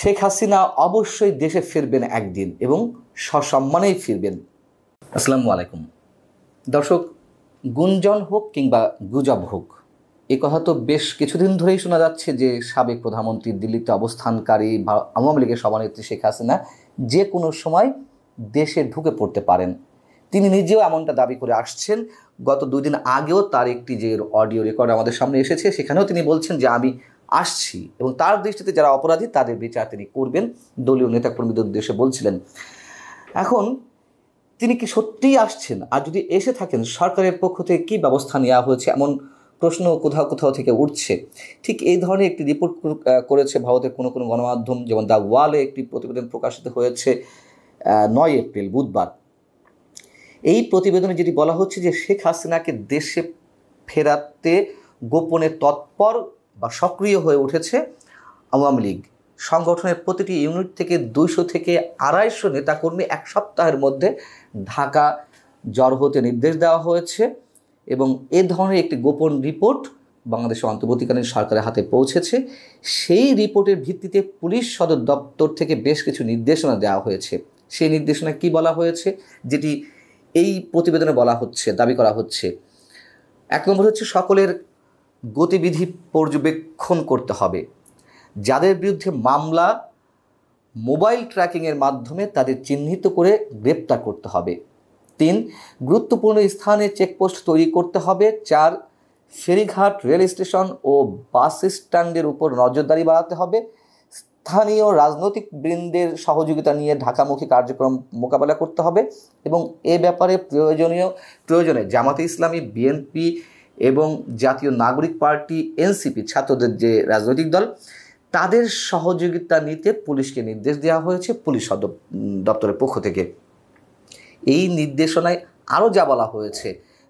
শেখ হাসিনা অবশ্যই দেশে ফিরবেন একদিন এবং সসম্মানেই ফিরবেন। আসসালামু আলাইকুম দর্শক, গুঞ্জন হোক কিংবা গুজব হোক, এ কথা তো বেশ কিছুদিন ধরেই শোনা যাচ্ছে যে সাবেক প্রধানমন্ত্রী দিল্লিতে অবস্থানকারী বা আওয়ামী লীগের সভানেত্রী শেখ হাসিনা যে কোনো সময় দেশে ঢুকে পড়তে পারেন। তিনি নিজেও এমনটা দাবি করে আসছেন। গত 2 দিন আগেও তার একটি যে অডিও রেকর্ড আমাদের সামনে এসেছে, সেখানেও তিনি বলছেন যে আমি আসছি এবং তার দৃষ্টিতে যারা অপরাধী তাদের বিচার তিনি করবেন, দলীয় নেতাকর্মীদের উদ্দেশ্যে বলছিলেন। এখন তিনি কি সত্যিই আসছেন? আর যদি এসে থাকেন, সরকারের পক্ষ থেকে কী ব্যবস্থা নেওয়া হয়েছে এমন প্রশ্ন কোথাও কোথাও থেকে উঠছে। ঠিক এই ধরনের একটি রিপোর্ট করেছে ভারতের কোনো কোনো গণমাধ্যম, যেমন দ্য ওয়ালে একটি প্রতিবেদন প্রকাশিত হয়েছে 9 এপ্রিল বুধবার। এই প্রতিবেদনে যেটি বলা হচ্ছে যে শেখ হাসিনাকে দেশে ফেরাতে গোপনে তৎপর বা সক্রিয় হয়ে উঠেছে আওয়ামী লীগ। সংগঠনের প্রতিটি ইউনিট থেকে 200 থেকে 250 নেতাকর্মী 1 সপ্তাহের মধ্যে ঢাকা জড়ো হতে নির্দেশ দেওয়া হয়েছে এবং এ ধরনের একটি গোপন রিপোর্ট বাংলাদেশের অন্তর্বর্তীকালীন সরকারের হাতে পৌঁছেছে। সেই রিপোর্টের ভিত্তিতে পুলিশ সদর দপ্তর থেকে বেশ কিছু নির্দেশনা দেওয়া হয়েছে। সেই নির্দেশনা কি বলা হয়েছে, যেটি এই প্রতিবেদনে বলা হচ্ছে, দাবি করা হচ্ছে। 1 নম্বর হচ্ছে সকলের গতিবিধি পর্যবেক্ষণ করতে হবে। যাদের বিরুদ্ধে মামলা, মোবাইল ট্র্যাকিংয়ের মাধ্যমে তাদের চিহ্নিত করে গ্রেপ্তার করতে হবে। 3, গুরুত্বপূর্ণ স্থানে চেকপোস্ট তৈরি করতে হবে। 4, ফেরিঘাট, রেল স্টেশন ও বাস স্ট্যান্ডের উপর নজরদারি বাড়াতে হবে। স্থানীয় রাজনৈতিক বৃন্দের সহযোগিতা নিয়ে ঢাকামুখী কার্যক্রম মোকাবেলা করতে হবে এবং এ ব্যাপারে প্রয়োজনে জামাতে ইসলামী, বিএনপি এবং জাতীয় নাগরিক পার্টি এনসিপি, ছাত্রদের যে রাজনৈতিক দল, তাদের সহযোগিতা নিতে পুলিশকে নির্দেশ দেওয়া হয়েছে পুলিশ সদর দপ্তরের পক্ষ থেকে। এই নির্দেশনায় আরও যা বলা হয়েছে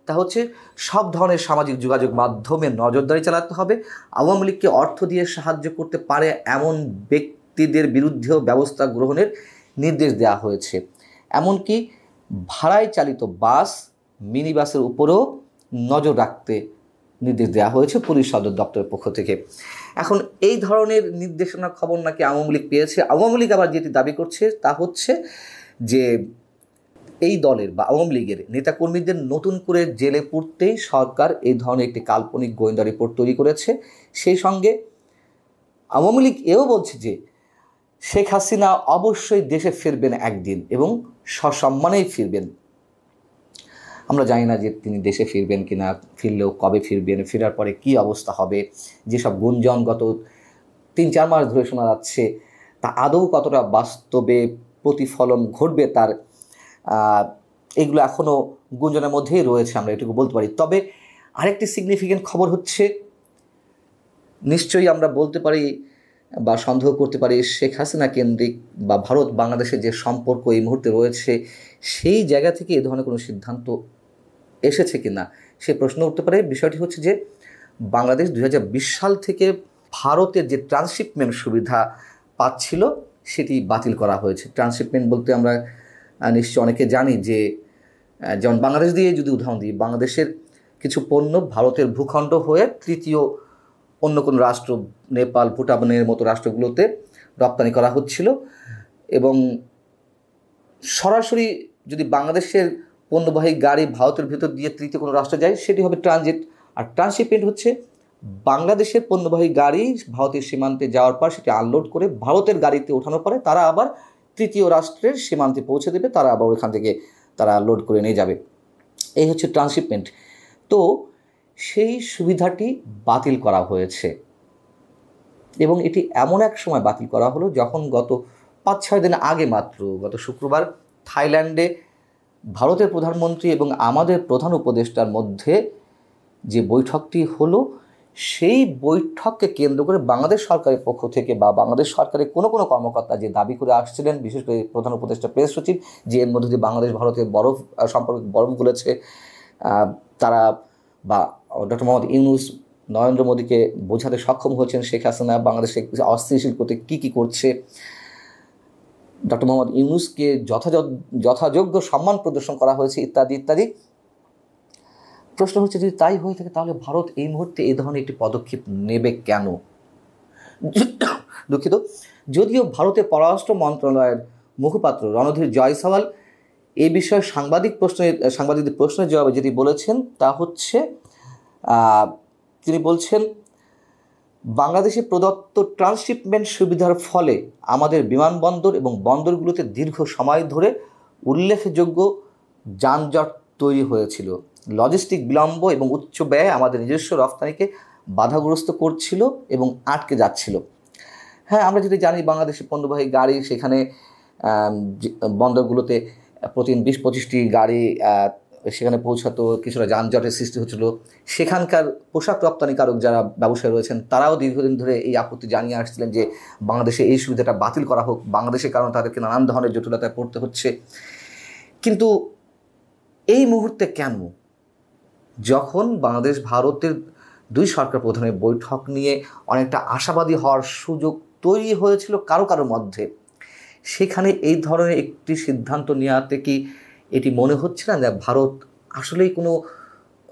তা হচ্ছে সব ধরনের সামাজিক যোগাযোগ মাধ্যমে নজরদারি চালাতে হবে। আওয়ামী লীগকে অর্থ দিয়ে সাহায্য করতে পারে এমন ব্যক্তিদের বিরুদ্ধেও ব্যবস্থা গ্রহণের নির্দেশ দেওয়া হয়েছে। এমনকি ভাড়ায় চালিত বাস, মিনি বাসের উপরেও নজর রাখতে নির্দেশ দেওয়া হয়েছে পুলিশ সদর দপ্তরের পক্ষ থেকে। এখন এই ধরনের নির্দেশনার খবর নাকি আওয়ামী লীগ পেয়েছে। আওয়ামী লীগ আবার যেটি দাবি করছে তা হচ্ছে যে এই দলের বা আওয়ামী লীগের নেতাকর্মীদের নতুন করে জেলে পুরতেই সরকার এই ধরনের একটি কাল্পনিক গোয়েন্দা রিপোর্ট তৈরি করেছে। সেই সঙ্গে আওয়ামী লীগ এও বলছে যে শেখ হাসিনা অবশ্যই দেশে ফিরবেন একদিন এবং সসম্মানেই ফিরবেন। আমরা জানি না যে তিনি দেশে ফিরবেন কিনা, ফিরলেও কবে ফিরবেন, ফেরার পরে কি অবস্থা হবে। যেসব গুঞ্জন গত 3-4 মাস ধরে শোনা যাচ্ছে তা আদৌ কতটা বাস্তবে প্রতিফলন ঘটবে তার, এগুলো এখনও গুঞ্জনের মধ্যেই রয়েছে, আমরা এটুকু বলতে পারি। তবে আরেকটি সিগনিফিকেন্ট খবর হচ্ছে, নিশ্চয়ই আমরা বলতে পারি বা সন্দেহ করতে পারি শেখ হাসিনা কেন্দ্রিক বা ভারত বাংলাদেশের যে সম্পর্ক এই মুহূর্তে রয়েছে, সেই জায়গা থেকে এ ধরনের কোনো সিদ্ধান্ত এসেছে কিনা সে প্রশ্ন উঠতে পারে। বিষয়টি হচ্ছে যে বাংলাদেশ 2020 সাল থেকে ভারতের যে ট্রান্সশিপমেন্ট সুবিধা পাচ্ছিল সেটি বাতিল করা হয়েছে। ট্রান্সশিপমেন্ট বলতে আমরা নিশ্চয় অনেকে জানি যে, যেমন বাংলাদেশ দিয়ে যদি উদাহরণ দিই, বাংলাদেশের কিছু পণ্য ভারতের ভূখণ্ড হয়ে তৃতীয় অন্য কোনো রাষ্ট্র, নেপাল, ভুটানের মতো রাষ্ট্রগুলোতে রপ্তানি করা হচ্ছিল এবং সরাসরি যদি বাংলাদেশের পণ্যবাহী গাড়ি ভারতের ভেতর দিয়ে তৃতীয় কোনো রাষ্ট্রে যায় সেটি হবে ট্রানজিট। আর ট্রান্সশিপমেন্ট হচ্ছে বাংলাদেশের পণ্যবাহী গাড়ি ভারতের সীমান্তে যাওয়ার পর সেটি আনলোড করে ভারতের গাড়িতে ওঠানোর পরে তারা আবার তৃতীয় রাষ্ট্রের সীমান্তে পৌঁছে দেবে, তারা আবার ওখান থেকে তারা লোড করে নিয়ে যাবে। এই হচ্ছে ট্রান্সশিপমেন্ট। তো সেই সুবিধাটি বাতিল করা হয়েছে এবং এটি এমন এক সময় বাতিল করা হলো যখন গত 5-6 দিন আগে মাত্র, গত শুক্রবার, থাইল্যান্ডে ভারতের প্রধানমন্ত্রী এবং আমাদের প্রধান উপদেষ্টার মধ্যে যে বৈঠকটি হলো, সেই বৈঠককে কেন্দ্র করে বাংলাদেশ সরকারের পক্ষ থেকে বা বাংলাদেশ সরকারের কোনো কোনো কর্মকর্তা যে দাবি করে আসছিলেন, বিশেষ করে প্রধান উপদেষ্টা প্রেস সচিব, যে এর মধ্যে দিয়ে বাংলাদেশ ভারতের সম্পর্কে বরফ গলেছে, তারা বা ডক্টর মোহাম্মদ ইউনূস নরেন্দ্র মোদীকে বোঝাতে সক্ষম হয়েছেন শেখ হাসিনা বাংলাদেশে অস্থিতিশীল করতে কী কী করছে, ডক্টর মোহাম্মদ ইউনূসকে যথাযোগ্য সম্মান প্রদর্শন করা হয়েছে ইত্যাদি ইত্যাদি। প্রশ্ন হচ্ছে, যদি তাই হয়ে থাকে তাহলে ভারত এই মুহূর্তে এই ধরনের একটি পদক্ষেপ নেবে কেন? দুঃখিত। যদিও ভারতের পররাষ্ট্র মন্ত্রণালয়ের মুখপাত্র রণধীর জয়সওয়াল এই বিষয়ে সাংবাদিকদের প্রশ্নের জবাবে যেটি বলেছেন তা হচ্ছে, তিনি বলছেন, বাংলাদেশে প্রদত্ত ট্রান্সশিপমেন্ট সুবিধার ফলে আমাদের বিমানবন্দর এবং বন্দরগুলোতে দীর্ঘ সময় ধরে উল্লেখযোগ্য যানজট তৈরি হয়েছিল। লজিস্টিক বিলম্ব এবং উচ্চ ব্যয় আমাদের নিজস্ব রফতানিকে বাধাগ্রস্ত করছিল এবং আটকে যাচ্ছিল। হ্যাঁ, আমরা যদি জানি বাংলাদেশের পণ্যবাহী গাড়ি সেখানে বন্দরগুলোতে প্রতিদিন 20-25টি গাড়ি সেখানে পৌঁছাতো, কিছুটা যানজটের সৃষ্টি হচ্ছিল। সেখানকার পোশাক রপ্তানিকারক যারা ব্যবসায়ী রয়েছেন তারাও দীর্ঘদিন ধরে এই আপত্তি জানিয়ে আসছিলেন যে বাংলাদেশে এই সুবিধাটা বাতিল করা হোক, বাংলাদেশের কারণে তাদেরকে নানান ধরনের জটিলতায় পড়তে হচ্ছে। কিন্তু এই মুহূর্তে কেন, যখন বাংলাদেশ ভারতের দুই সরকার প্রধানের বৈঠক নিয়ে অনেকটা আশাবাদী হওয়ার সুযোগ তৈরি হয়েছিল কারো মধ্যে, সেখানে এই ধরনের একটি সিদ্ধান্ত নেওয়াতে কি এটি মনে হচ্ছে না যে ভারত আসলেই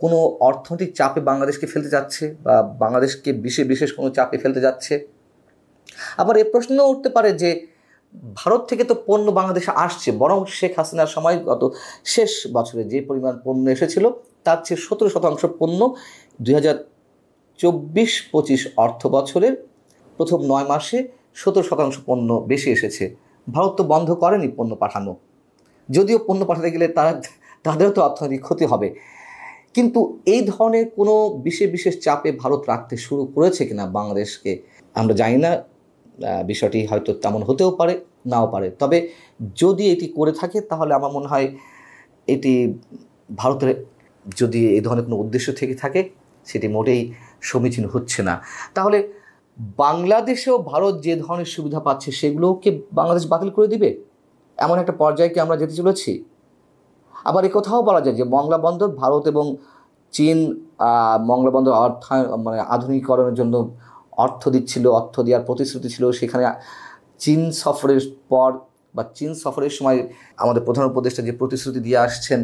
কোনো অর্থনৈতিক চাপে বাংলাদেশকে ফেলতে যাচ্ছে বা বাংলাদেশকে বিশেষ কোনো চাপে ফেলতে যাচ্ছে? আবার এ প্রশ্ন উঠতে পারে যে ভারত থেকে তো পণ্য বাংলাদেশে আসছে, বরং শেখ হাসিনার সময় গত শেষ বছরে যে পরিমাণ পণ্য এসেছিল তার চেয়ে 17% পণ্য 2024-25 অর্থ বছরের প্রথম 9 মাসে 17% পণ্য বেশি এসেছে। ভারত তো বন্ধ করেনি পণ্য পাঠানো, যদিও পণ্য পাঠাতে গেলে তাদেরও তো অর্থনৈতিক ক্ষতি হবে। কিন্তু এই ধরনের কোনো বিশেষ চাপে ভারত রাখতে শুরু করেছে কিনা বাংলাদেশকে আমরা জানি না। বিষয়টি হয়তো তেমন হতেও পারে, নাও পারে। তবে যদি এটি করে থাকে তাহলে আমার মনে হয় এটি ভারতের যদি এই ধরনের কোনো উদ্দেশ্য থেকে থাকে সেটি মোটেই সমীচীন হচ্ছে না। তাহলে বাংলাদেশেও ভারত যে ধরনের সুবিধা পাচ্ছে সেগুলোকে বাংলাদেশ বাতিল করে দিবে, এমন একটা পর্যায়ে কি আমরা যেতে চলেছি? আবার কথাও বলা যায় যে মংলা বন্দর ভারত এবং চীন মংলা বন্দর আধুনিকীকরণের জন্য অর্থ দিচ্ছিল, অর্থ দেওয়ার প্রতিশ্রুতি ছিল। সেখানে চীন সফরের পর বা চীন সফরের সময় আমাদের প্রধান উপদেষ্টা যে প্রতিশ্রুতি দিয়ে আসছেন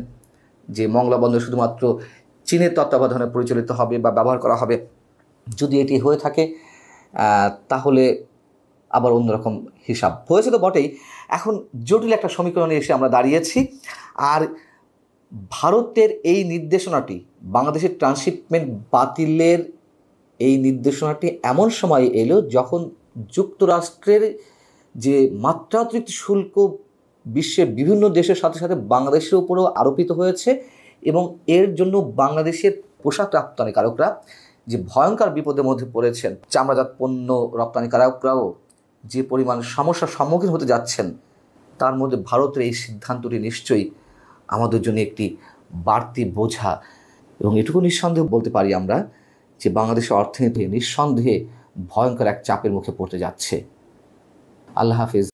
যে মংলা বন্দর শুধুমাত্র চীনের তত্ত্বাবধানে পরিচালিত হবে বা ব্যবহার করা হবে, যদি এটি হয়ে থাকে তাহলে আবার অন্যরকম হিসাব হয়েছে তো বটেই। এখন জটিল একটা সমীকরণে এসে আমরা দাঁড়িয়েছি। আর ভারতের এই নির্দেশনাটি, বাংলাদেশের ট্রান্সশিপমেন্ট বাতিলের এই নির্দেশনাটি এমন সময় এলো যখন যুক্তরাষ্ট্রের যে মাত্রাতিরিক্ত শুল্ক বিশ্বের বিভিন্ন দেশের সাথে সাথে বাংলাদেশের উপরেও আরোপিত হয়েছে এবং এর জন্য বাংলাদেশের পোশাক রপ্তানিকারকরা যে ভয়ঙ্কর বিপদের মধ্যে পড়েছেন, চামড়াজাত পণ্য রপ্তানিকারকরাও যে পরিমাণ সমস্যার সম্মুখীন হতে যাচ্ছেন, তার মধ্যে ভারতের এই সিদ্ধান্তটি নিশ্চয়ই আমাদের জন্য একটি বাড়তি বোঝা। এবং এটুকু নিঃসন্দেহে বলতে পারি আমরা যে বাংলাদেশের অর্থনীতি নিঃসন্দেহে ভয়ঙ্কর এক চাপের মুখে পড়তে যাচ্ছে। আল্লাহ হাফিজ।